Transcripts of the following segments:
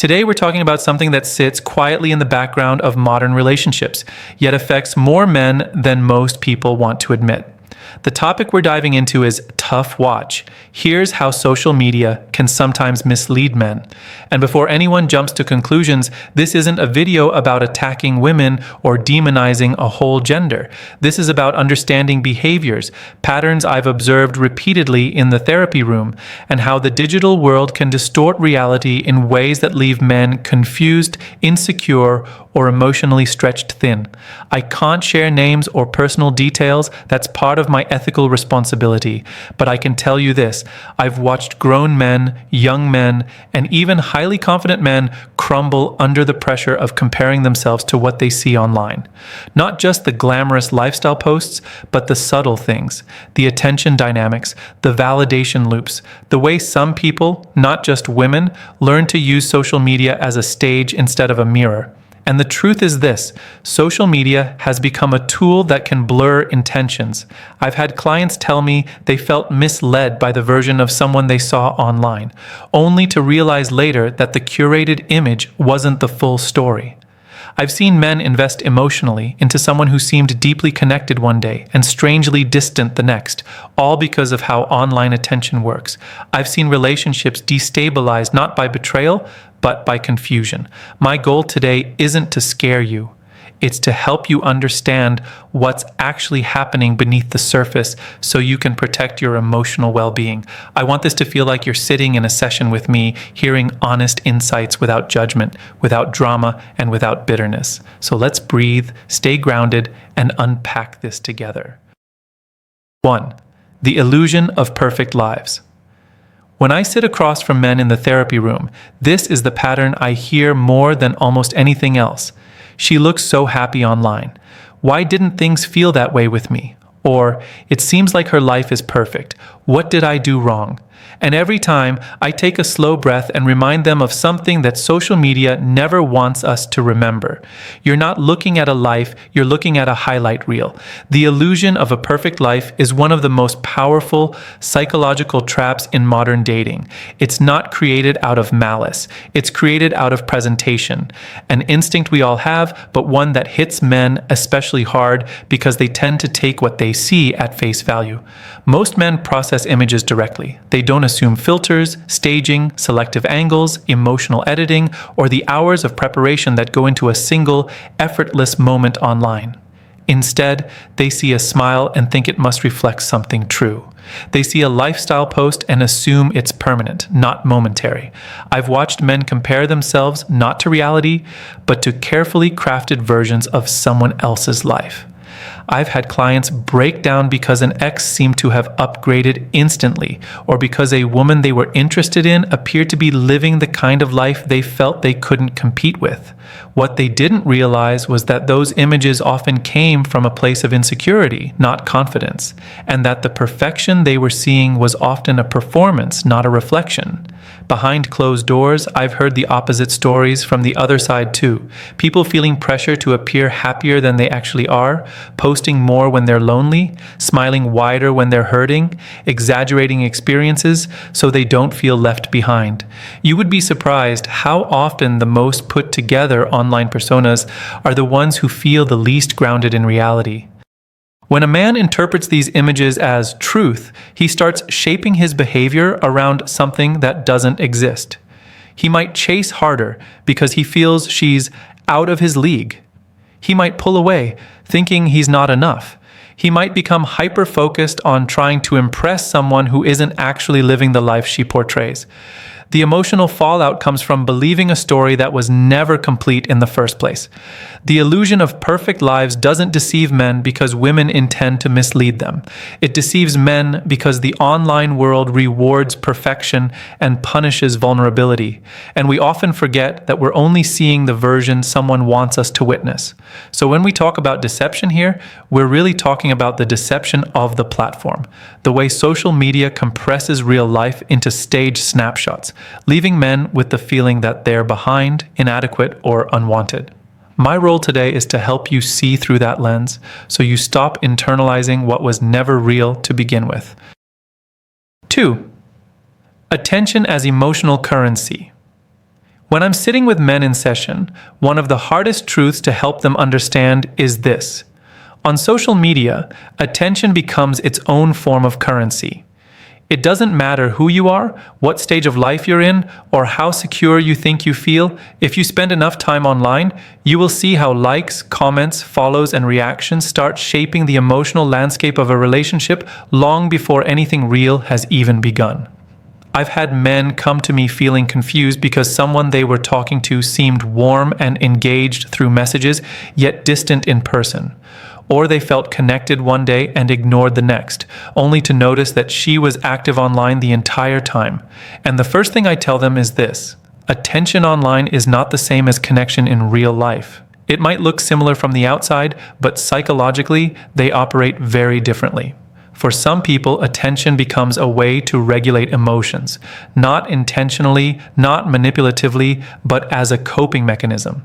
Today we're talking about something that sits quietly in the background of modern relationships, yet affects more men than most people want to admit. The topic we're diving into is Tough Watch. Here's how social media can sometimes mislead men. And before anyone jumps to conclusions, this isn't a video about attacking women or demonizing a whole gender. This is about understanding behaviors, patterns I've observed repeatedly in the therapy room, and how the digital world can distort reality in ways that leave men confused, insecure, or emotionally stretched thin. I can't share names or personal details. That's part of my ethical responsibility. But I can tell you this: I've watched grown men, young men, and even highly confident men crumble under the pressure of comparing themselves to what they see online. Not just the glamorous lifestyle posts, but the subtle things, the attention dynamics, the validation loops, the way some people, not just women, learn to use social media as a stage instead of a mirror. And the truth is this: social media has become a tool that can blur intentions. I've had clients tell me they felt misled by the version of someone they saw online, only to realize later that the curated image wasn't the full story. I've seen men invest emotionally into someone who seemed deeply connected one day and strangely distant the next, all because of how online attention works. I've seen relationships destabilized not by betrayal, but by confusion. My goal today isn't to scare you. It's to help you understand what's actually happening beneath the surface so you can protect your emotional well-being. I want this to feel like you're sitting in a session with me, hearing honest insights without judgment, without drama, and without bitterness. So let's breathe, stay grounded, and unpack this together. 1. The illusion of perfect lives. When I sit across from men in the therapy room, this is the pattern I hear more than almost anything else. She looks so happy online. Why didn't things feel that way with me? Or, it seems like her life is perfect. What did I do wrong? And every time, I take a slow breath and remind them of something that social media never wants us to remember. You're not looking at a life, you're looking at a highlight reel. The illusion of a perfect life is one of the most powerful psychological traps in modern dating. It's not created out of malice. It's created out of presentation. An instinct we all have, but one that hits men especially hard because they tend to take what they see at face value. Most men process images directly. They don't assume filters, staging, selective angles, emotional editing, or the hours of preparation that go into a single, effortless moment online. Instead, they see a smile and think it must reflect something true. They see a lifestyle post and assume it's permanent, not momentary. I've watched men compare themselves not to reality, but to carefully crafted versions of someone else's life. I've had clients break down because an ex seemed to have upgraded instantly, or because a woman they were interested in appeared to be living the kind of life they felt they couldn't compete with. What they didn't realize was that those images often came from a place of insecurity, not confidence, and that the perfection they were seeing was often a performance, not a reflection. Behind closed doors, I've heard the opposite stories from the other side too. People feeling pressure to appear happier than they actually are, posting more when they're lonely, smiling wider when they're hurting, exaggerating experiences so they don't feel left behind. You would be surprised how often the most put together online personas are the ones who feel the least grounded in reality. When a man interprets these images as truth, he starts shaping his behavior around something that doesn't exist. He might chase harder because he feels she's out of his league. He might pull away, thinking he's not enough. He might become hyper-focused on trying to impress someone who isn't actually living the life she portrays. The emotional fallout comes from believing a story that was never complete in the first place. The illusion of perfect lives doesn't deceive men because women intend to mislead them. It deceives men because the online world rewards perfection and punishes vulnerability. And we often forget that we're only seeing the version someone wants us to witness. So when we talk about deception here, we're really talking about the deception of the platform, the way social media compresses real life into staged snapshots, leaving men with the feeling that they're behind, inadequate, or unwanted. My role today is to help you see through that lens so you stop internalizing what was never real to begin with. 2. Attention as emotional currency. When I'm sitting with men in session, one of the hardest truths to help them understand is this. On social media, attention becomes its own form of currency. It doesn't matter who you are, what stage of life you're in, or how secure you think you feel. If you spend enough time online, you will see how likes, comments, follows, and reactions start shaping the emotional landscape of a relationship long before anything real has even begun. I've had men come to me feeling confused because someone they were talking to seemed warm and engaged through messages, yet distant in person. Or they felt connected one day and ignored the next, only to notice that she was active online the entire time. And the first thing I tell them is this: attention online is not the same as connection in real life. It might look similar from the outside, but psychologically, they operate very differently. For some people, attention becomes a way to regulate emotions, not intentionally, not manipulatively, but as a coping mechanism.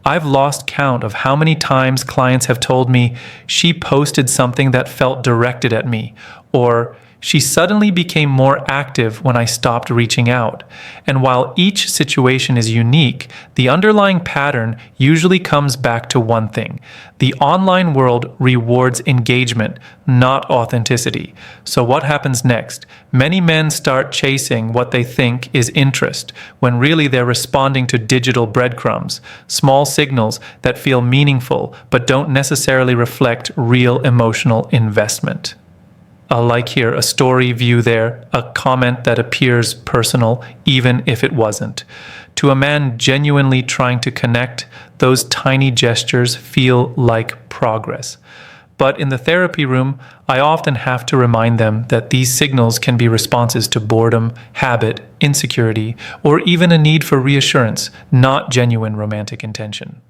I've lost count of how many times clients have told me, she posted something that felt directed at me, or she suddenly became more active when I stopped reaching out. And while each situation is unique, the underlying pattern usually comes back to one thing. The online world rewards engagement, not authenticity. So what happens next? Many men start chasing what they think is interest, when really they're responding to digital breadcrumbs, small signals that feel meaningful but don't necessarily reflect real emotional investment. A like here, a story view there, a comment that appears personal, even if it wasn't. To a man genuinely trying to connect, those tiny gestures feel like progress. But in the therapy room, I often have to remind them that these signals can be responses to boredom, habit, insecurity, or even a need for reassurance, not genuine romantic intention.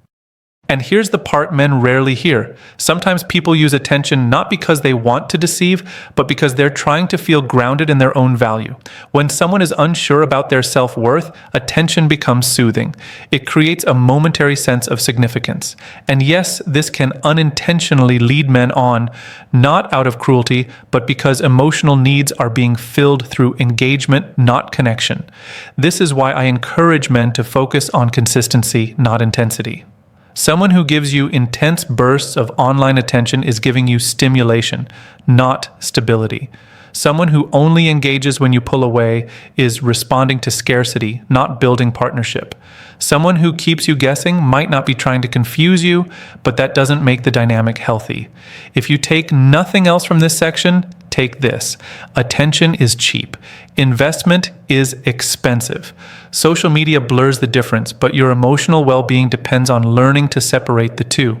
And here's the part men rarely hear. Sometimes people use attention not because they want to deceive, but because they're trying to feel grounded in their own value. When someone is unsure about their self-worth, attention becomes soothing. It creates a momentary sense of significance. And yes, this can unintentionally lead men on, not out of cruelty, but because emotional needs are being filled through engagement, not connection. This is why I encourage men to focus on consistency, not intensity. Someone who gives you intense bursts of online attention is giving you stimulation, not stability. Someone who only engages when you pull away is responding to scarcity, not building partnership. Someone who keeps you guessing might not be trying to confuse you, but that doesn't make the dynamic healthy. If you take nothing else from this section, take this. Attention is cheap. Investment is expensive. Social media blurs the difference, but your emotional well-being depends on learning to separate the two.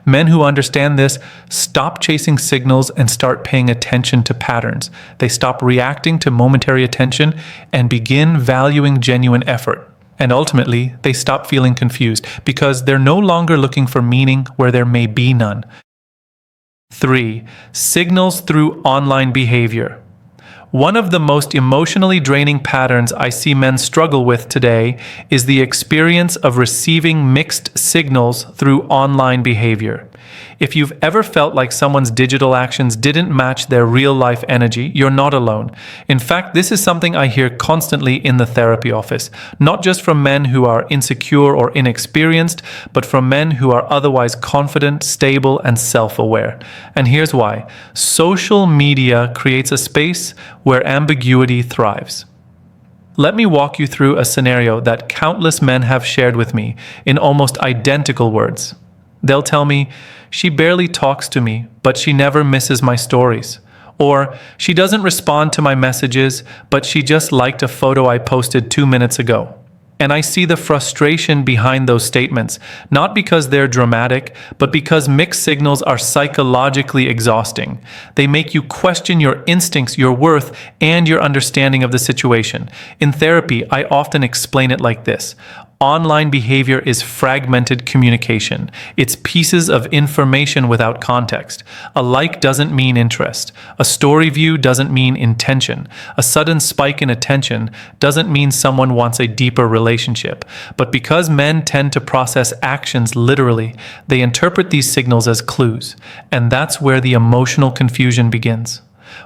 Men who understand this stop chasing signals and start paying attention to patterns. They stop reacting to momentary attention and begin valuing genuine effort. And ultimately, they stop feeling confused because they're no longer looking for meaning where there may be none. 3. Signals through online behavior. One of the most emotionally draining patterns I see men struggle with today is the experience of receiving mixed signals through online behavior. If you've ever felt like someone's digital actions didn't match their real-life energy, you're not alone. In fact, this is something I hear constantly in the therapy office, not just from men who are insecure or inexperienced, but from men who are otherwise confident, stable, and self-aware. And here's why. Social media creates a space where ambiguity thrives. Let me walk you through a scenario that countless men have shared with me in almost identical words. They'll tell me, she barely talks to me, but she never misses my stories. Or, she doesn't respond to my messages, but she just liked a photo I posted 2 minutes ago. And I see the frustration behind those statements, not because they're dramatic, but because mixed signals are psychologically exhausting. They make you question your instincts, your worth, and your understanding of the situation. In therapy, I often explain it like this. Online behavior is fragmented communication. It's pieces of information without context. A like doesn't mean interest. A story view doesn't mean intention. A sudden spike in attention doesn't mean someone wants a deeper relationship. But because men tend to process actions literally, they interpret these signals as clues. And that's where the emotional confusion begins.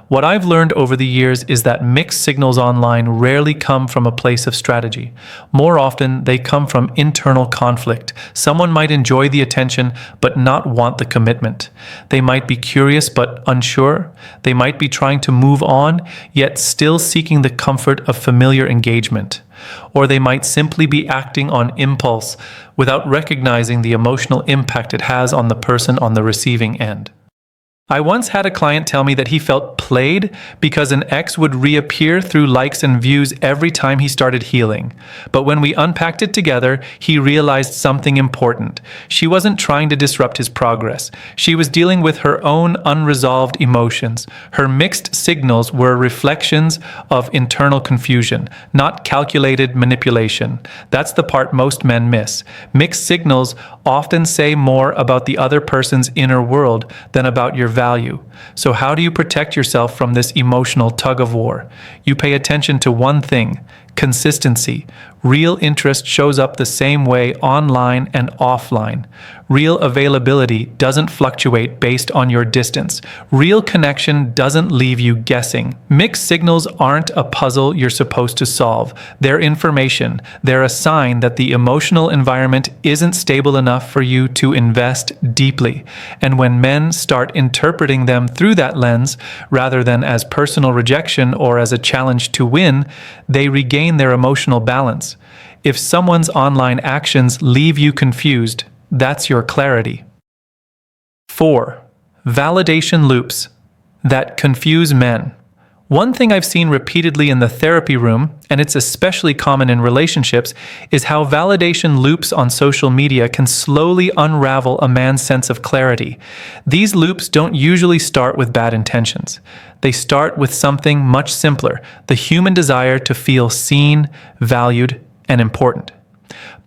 What I've learned over the years is that mixed signals online rarely come from a place of strategy. More often, they come from internal conflict. Someone might enjoy the attention but not want the commitment. They might be curious but unsure. They might be trying to move on, yet still seeking the comfort of familiar engagement. Or they might simply be acting on impulse without recognizing the emotional impact it has on the person on the receiving end. I once had a client tell me that he felt played because an ex would reappear through likes and views every time he started healing. But when we unpacked it together, he realized something important. She wasn't trying to disrupt his progress. She was dealing with her own unresolved emotions. Her mixed signals were reflections of internal confusion, not calculated manipulation. That's the part most men miss. Mixed signals often say more about the other person's inner world than about your value. So how do you protect yourself from this emotional tug of war? You pay attention to one thing: consistency. Real interest shows up the same way online and offline. Real availability doesn't fluctuate based on your distance. Real connection doesn't leave you guessing. Mixed signals aren't a puzzle you're supposed to solve. They're information. They're a sign that the emotional environment isn't stable enough for you to invest deeply. And when men start interpreting them through that lens, rather than as personal rejection or as a challenge to win, they regain their emotional balance. If someone's online actions leave you confused, that's your clarity. 4. Validation loops that confuse men. One thing I've seen repeatedly in the therapy room, and it's especially common in relationships, is how validation loops on social media can slowly unravel a man's sense of clarity. These loops don't usually start with bad intentions. They start with something much simpler: the human desire to feel seen, valued, and important.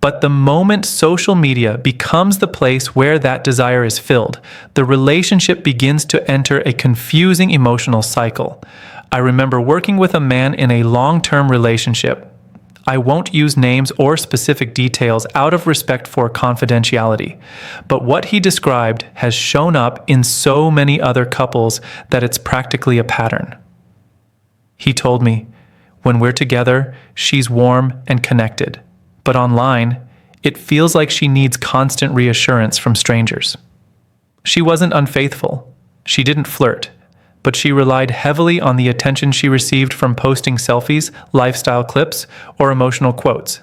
But the moment social media becomes the place where that desire is filled, the relationship begins to enter a confusing emotional cycle. I remember working with a man in a long-term relationship. I won't use names or specific details out of respect for confidentiality, but what he described has shown up in so many other couples that it's practically a pattern. He told me, "When we're together, she's warm and connected. But online, it feels like she needs constant reassurance from strangers." She wasn't unfaithful. She didn't flirt. But she relied heavily on the attention she received from posting selfies, lifestyle clips, or emotional quotes.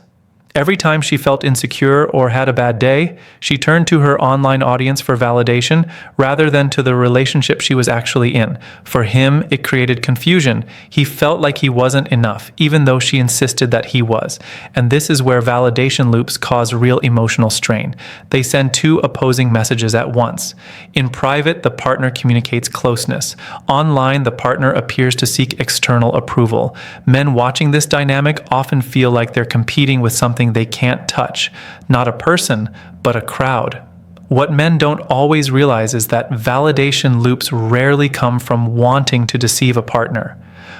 Every time she felt insecure or had a bad day, she turned to her online audience for validation rather than to the relationship she was actually in. For him, it created confusion. He felt like he wasn't enough, even though she insisted that he was. And this is where validation loops cause real emotional strain. They send two opposing messages at once. In private, the partner communicates closeness. Online, the partner appears to seek external approval. Men watching this dynamic often feel like they're competing with something they can't touch, not a person, but a crowd. What men don't always realize is that validation loops rarely come from wanting to deceive a partner.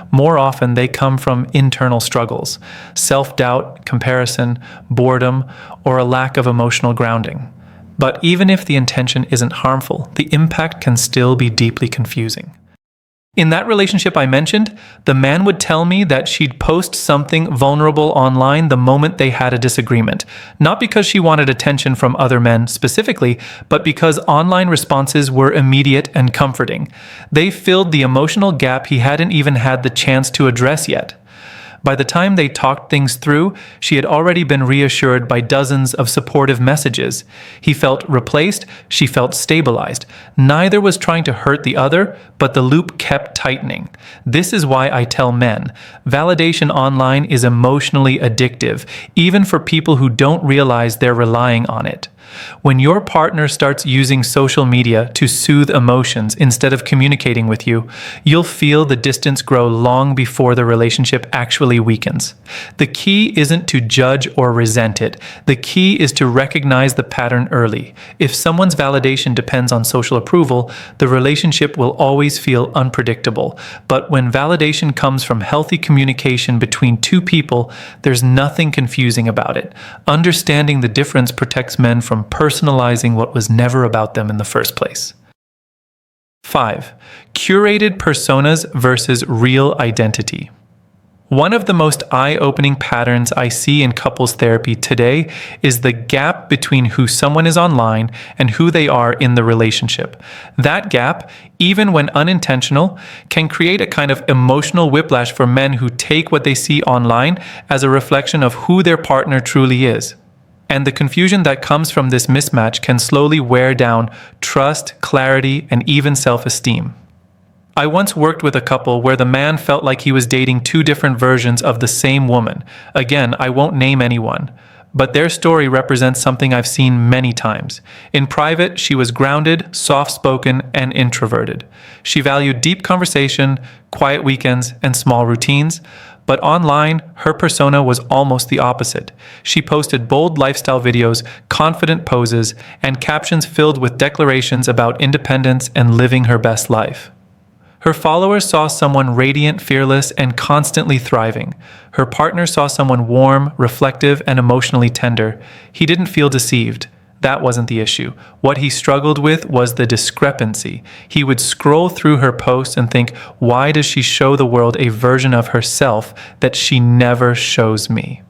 More often, they come from internal struggles: self-doubt, comparison, boredom, or a lack of emotional grounding. But even if the intention isn't harmful, the impact can still be deeply confusing. In that relationship I mentioned, the man would tell me that she'd post something vulnerable online the moment they had a disagreement, not because she wanted attention from other men specifically, but because online responses were immediate and comforting. They filled the emotional gap he hadn't even had the chance to address yet. By the time they talked things through, she had already been reassured by dozens of supportive messages. He felt replaced, she felt stabilized. Neither was trying to hurt the other, but the loop kept tightening. This is why I tell men, validation online is emotionally addictive, even for people who don't realize they're relying on it. When your partner starts using social media to soothe emotions instead of communicating with you, you'll feel the distance grow long before the relationship actually weakens. The key isn't to judge or resent it. The key is to recognize the pattern early. If someone's validation depends on social approval, the relationship will always feel unpredictable. But when validation comes from healthy communication between two people, there's nothing confusing about it. Understanding the difference protects men from personalizing what was never about them in the first place. 5. Curated personas versus real identity. One of the most eye-opening patterns I see in couples therapy today is the gap between who someone is online and who they are in the relationship. That gap, even when unintentional, can create a kind of emotional whiplash for men who take what they see online as a reflection of who their partner truly is. And the confusion that comes from this mismatch can slowly wear down trust, clarity, and even self-esteem. I once worked with a couple where the man felt like he was dating two different versions of the same woman. Again, I won't name anyone, but their story represents something I've seen many times. In private, she was grounded, soft-spoken, and introverted. She valued deep conversation, quiet weekends, and small routines. But online, her persona was almost the opposite. She posted bold lifestyle videos, confident poses, and captions filled with declarations about independence and living her best life. Her followers saw someone radiant, fearless, and constantly thriving. Her partner saw someone warm, reflective, and emotionally tender. He didn't feel deceived. That wasn't the issue. What he struggled with was the discrepancy. He would scroll through her posts and think, why does she show the world a version of herself that she never shows me?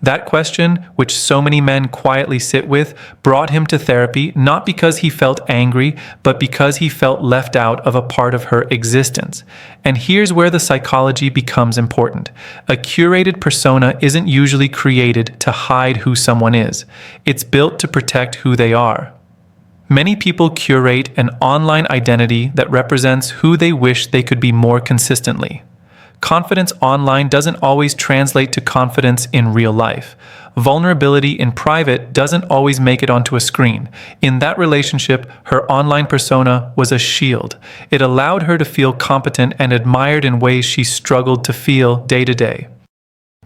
That question, which so many men quietly sit with, brought him to therapy not because he felt angry, but because he felt left out of a part of her existence. And here's where the psychology becomes important. A curated persona isn't usually created to hide who someone is. It's built to protect who they are. Many people curate an online identity that represents who they wish they could be more consistently. Confidence online doesn't always translate to confidence in real life. Vulnerability in private doesn't always make it onto a screen. In that relationship, her online persona was a shield. It allowed her to feel competent and admired in ways she struggled to feel day to day.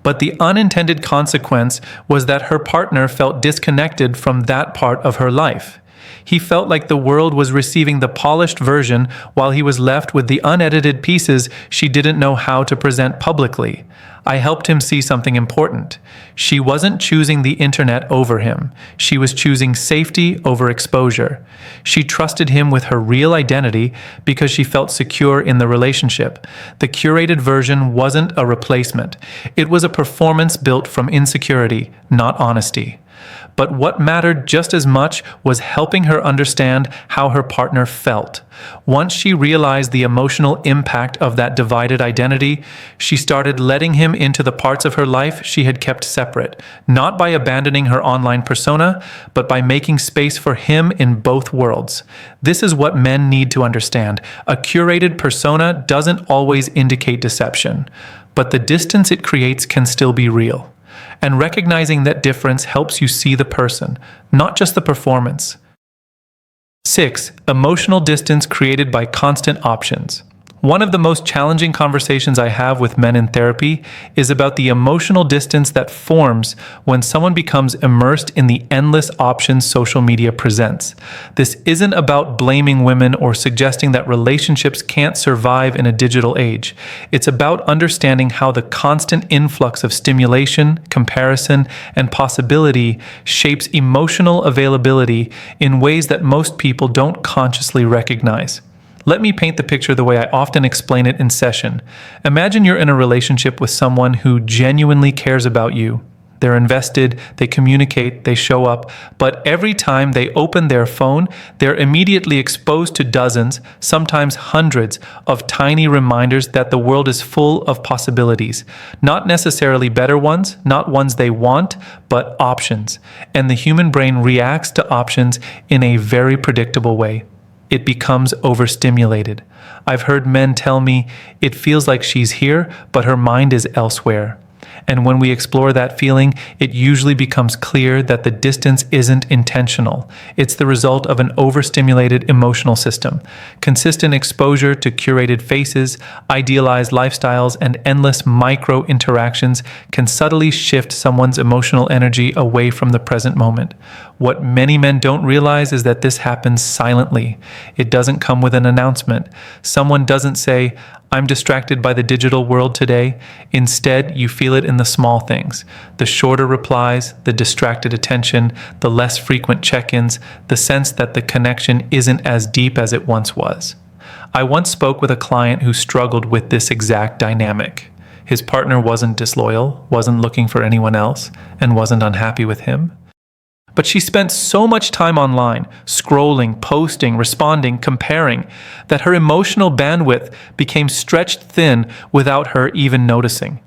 But the unintended consequence was that her partner felt disconnected from that part of her life. He felt like the world was receiving the polished version while he was left with the unedited pieces she didn't know how to present publicly. I helped him see something important. She wasn't choosing the internet over him. She was choosing safety over exposure. She trusted him with her real identity because she felt secure in the relationship. The curated version wasn't a replacement. It was a performance built from insecurity, not honesty. But what mattered just as much was helping her understand how her partner felt. Once she realized the emotional impact of that divided identity, she started letting him into the parts of her life she had kept separate, not by abandoning her online persona, but by making space for him in both worlds. This is what men need to understand. A curated persona doesn't always indicate deception, but the distance it creates can still be real. And recognizing that difference helps you see the person, not just the performance. 6. Emotional distance created by constant options. One of the most challenging conversations I have with men in therapy is about the emotional distance that forms when someone becomes immersed in the endless options social media presents. This isn't about blaming women or suggesting that relationships can't survive in a digital age. It's about understanding how the constant influx of stimulation, comparison, and possibility shapes emotional availability in ways that most people don't consciously recognize. Let me paint the picture the way I often explain it in session. Imagine you're in a relationship with someone who genuinely cares about you. They're invested, they communicate, they show up, but every time they open their phone, they're immediately exposed to dozens, sometimes hundreds, of tiny reminders that the world is full of possibilities. Not necessarily better ones, not ones they want, but options. And the human brain reacts to options in a very predictable way. It becomes overstimulated. I've heard men tell me, it feels like she's here, but her mind is elsewhere. And when we explore that feeling, it usually becomes clear that the distance isn't intentional. It's the result of an overstimulated emotional system. Consistent exposure to curated faces, idealized lifestyles, and endless micro interactions can subtly shift someone's emotional energy away from the present moment. What many men don't realize is that this happens silently. It doesn't come with an announcement. Someone doesn't say, I'm distracted by the digital world today. Instead, you feel it in the small things. The shorter replies, the distracted attention, the less frequent check-ins, the sense that the connection isn't as deep as it once was. I once spoke with a client who struggled with this exact dynamic. His partner wasn't disloyal, wasn't looking for anyone else, and wasn't unhappy with him. But she spent so much time online, scrolling, posting, responding, comparing, that her emotional bandwidth became stretched thin without her even noticing.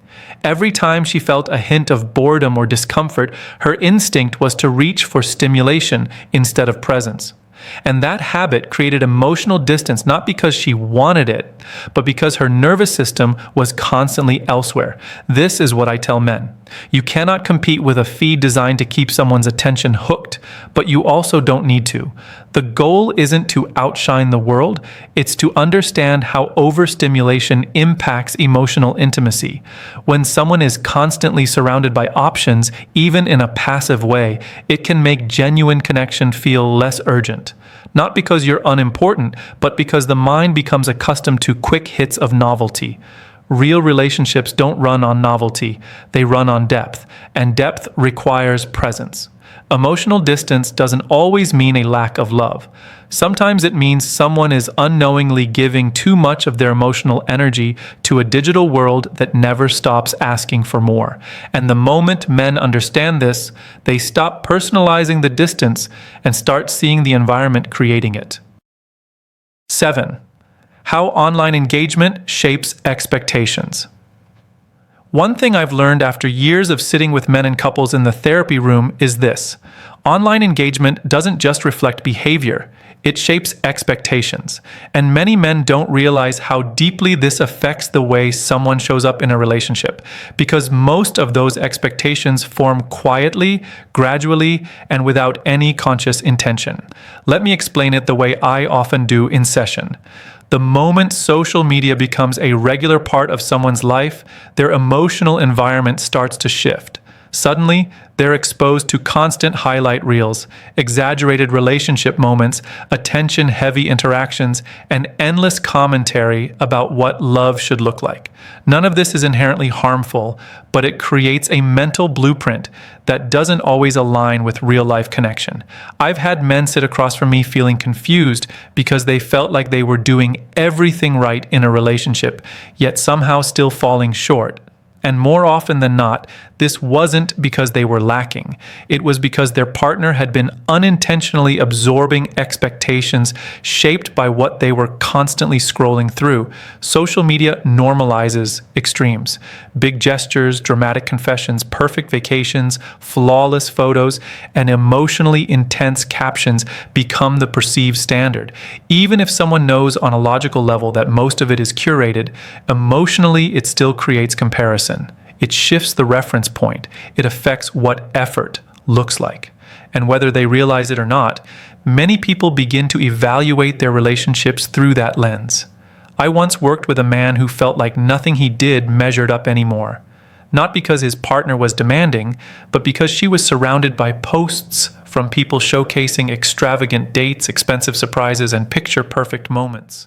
Every time she felt a hint of boredom or discomfort, her instinct was to reach for stimulation instead of presence. And that habit created emotional distance not because she wanted it, but because her nervous system was constantly elsewhere. This is what I tell men. You cannot compete with a feed designed to keep someone's attention hooked, but you also don't need to. The goal isn't to outshine the world, it's to understand how overstimulation impacts emotional intimacy. When someone is constantly surrounded by options, even in a passive way, it can make genuine connection feel less urgent. Not because you're unimportant, but because the mind becomes accustomed to quick hits of novelty. Real relationships don't run on novelty, they run on depth, and depth requires presence. Emotional distance doesn't always mean a lack of love. Sometimes it means someone is unknowingly giving too much of their emotional energy to a digital world that never stops asking for more. And the moment men understand this, they stop personalizing the distance and start seeing the environment creating it. 7. How online engagement shapes expectations. One thing I've learned after years of sitting with men and couples in the therapy room is this. Online engagement doesn't just reflect behavior, it shapes expectations. And many men don't realize how deeply this affects the way someone shows up in a relationship, because most of those expectations form quietly, gradually, and without any conscious intention. Let me explain it the way I often do in session. The moment social media becomes a regular part of someone's life, their emotional environment starts to shift. Suddenly, they're exposed to constant highlight reels, exaggerated relationship moments, attention-heavy interactions, and endless commentary about what love should look like. None of this is inherently harmful, but it creates a mental blueprint that doesn't always align with real-life connection. I've had men sit across from me feeling confused because they felt like they were doing everything right in a relationship, yet somehow still falling short. And more often than not, this wasn't because they were lacking. It was because their partner had been unintentionally absorbing expectations shaped by what they were constantly scrolling through. Social media normalizes extremes. Big gestures, dramatic confessions, perfect vacations, flawless photos, and emotionally intense captions become the perceived standard. Even if someone knows on a logical level that most of it is curated, emotionally it still creates comparison. It shifts the reference point. It affects what effort looks like. And whether they realize it or not, many people begin to evaluate their relationships through that lens. I once worked with a man who felt like nothing he did measured up anymore. Not because his partner was demanding, but because she was surrounded by posts from people showcasing extravagant dates, expensive surprises, and picture-perfect moments.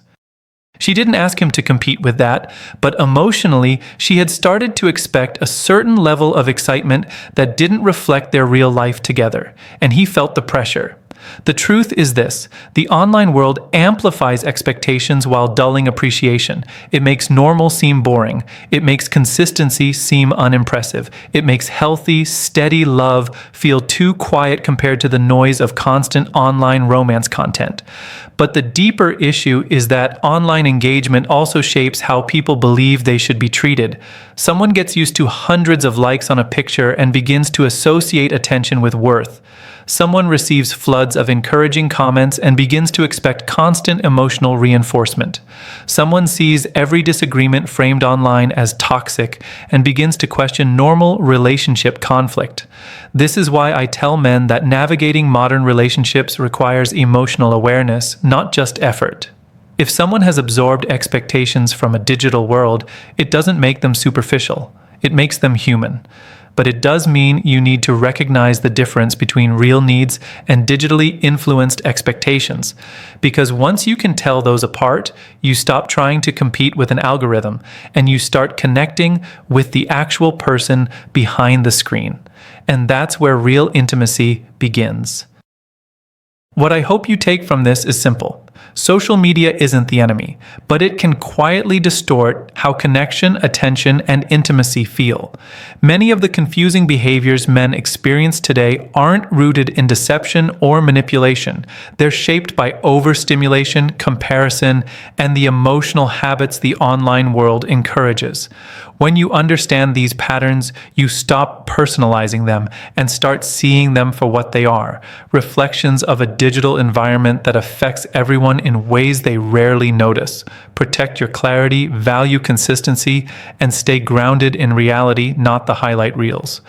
She didn't ask him to compete with that, but emotionally, she had started to expect a certain level of excitement that didn't reflect their real life together, and he felt the pressure. The truth is this: the online world amplifies expectations while dulling appreciation. It makes normal seem boring. It makes consistency seem unimpressive. It makes healthy, steady love feel too quiet compared to the noise of constant online romance content. But the deeper issue is that online engagement also shapes how people believe they should be treated. Someone gets used to hundreds of likes on a picture and begins to associate attention with worth. Someone receives floods of encouraging comments and begins to expect constant emotional reinforcement. Someone sees every disagreement framed online as toxic and begins to question normal relationship conflict. This is why I tell men that navigating modern relationships requires emotional awareness, not just effort. If someone has absorbed expectations from a digital world, it doesn't make them superficial. It makes them human. But it does mean you need to recognize the difference between real needs and digitally influenced expectations. Because once you can tell those apart, you stop trying to compete with an algorithm and you start connecting with the actual person behind the screen. And that's where real intimacy begins. What I hope you take from this is simple. Social media isn't the enemy, but it can quietly distort how connection, attention, and intimacy feel. Many of the confusing behaviors men experience today aren't rooted in deception or manipulation. They're shaped by overstimulation, comparison, and the emotional habits the online world encourages. When you understand these patterns, you stop personalizing them and start seeing them for what they are, reflections of a digital environment that affects everyone in ways they rarely notice. Protect your clarity, value consistency, and stay grounded in reality, not the highlight reels.